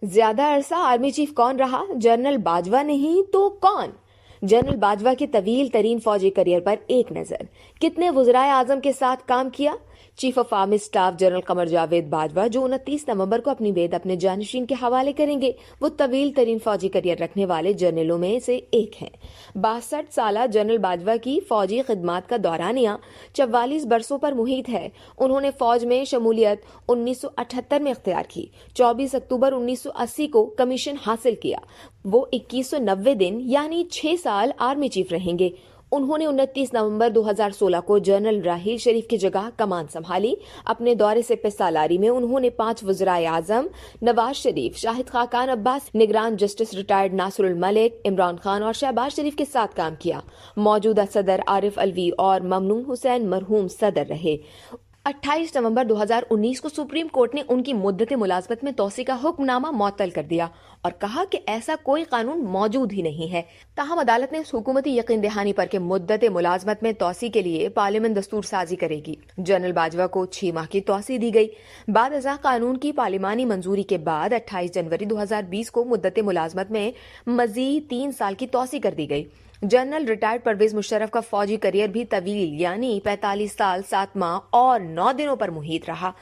ज्यादा अरसा army chief कौन रहा? जनरल बाजवा नहीं तो कौन? जनरल बाजवा के तवील तरीन फौजी करियर पर एक नजर। कितने वज़राए आजम के साथ काम किया? Chief of army staff general Qamar Javed Bajwa, जो 29 नवंबर को अपनी बेद अपने जानशीन के हवाले करेंगे, वो तवील तरीन फौजी करियर रखने वाले जनरलों में से एक हैं। 62 साल जनरल बाजवा की फौजी खिदमात का दौरानिया 44 बरसों पर मुहित है। उन्होंने फौज में शमूलियत 1978 में इख्तियार की। 24 अक्टूबर 1980 को कमीशन हासिल किया। वो 2190 दिन यानी 6 साल आर्मी चीफ रहेंगे। उन्होंने 29 नवंबर 2016 को जनरल राहील शरीफ की जगह कमान संभाली। अपने दौरे से सालारी में उन्होंने 5 वज़राए आजम नवाज शरीफ, शाहिद खाकान अब्बास, निगरान जस्टिस रिटायर्ड नासरुल मलिक, इमरान खान और शहबाज शरीफ के साथ काम किया। मौजूदा सदर आरिफ अलवी और ममनून हुसैन मरहूम सदर रहे। 28 नवंबर 2019 को सुप्रीम कोर्ट ने उनकी मुद्दत मुलाजमत में तोसी का हुक्मनामा मुअत्तल कर दिया और कहा कि ऐसा कोई कानून मौजूद ही नहीं है। ताहम अदालत ने हुकूमती यकीन दहानी पर के मुद्दत मुलाजमत में तोसी के लिए पार्लियामेंट दस्तूर साजी करेगी। जनरल बाजवा को 6 माह की तोसी दी गई। बाद अज़ा कानून की पार्लिमानी मंजूरी के बाद 28 जनवरी 2020 को मुद्दत मुलाजमत में मजीद 3 साल की तोसी कर दी गई। जनरल रिटायर्ड परवेज मुशर्रफ का फौजी करियर भी तवील यानी 45 साल 7 माह और 9 दिनों पर मुहित रहा।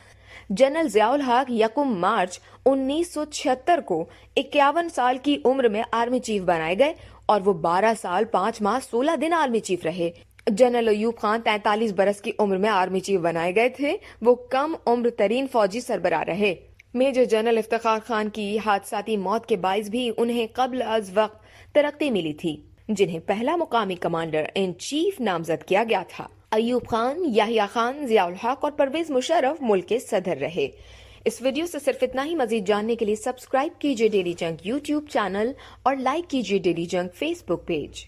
जनरल ज़ियाउल हक 1 मार्च 1976 को 51 साल की उम्र में आर्मी चीफ बनाए गए और वो 12 साल 5 माह 16 दिन आर्मी चीफ रहे। जनरल अयूब खान 43 बरस की उम्र में आर्मी चीफ बनाए गए थे। वो कम उम्र तरीन फौजी सरबराह रहे। मेजर जनरल इफ्तिखार खान की हादसाती मौत के बाइस भी उन्हें कब्ल अज वक्त तरक्की मिली थी, जिन्हें पहला मुकामी कमांडर इन चीफ नामजद किया गया था। अयूब खान, याहिया खान, ज़ियाउल हक और परवेज मुशर्रफ मुल्क के सदर रहे। इस वीडियो से सिर्फ इतना ही। मजीद जानने के लिए सब्सक्राइब कीजिए डेली जंग यूट्यूब चैनल और लाइक कीजिए डेली जंग फेसबुक पेज।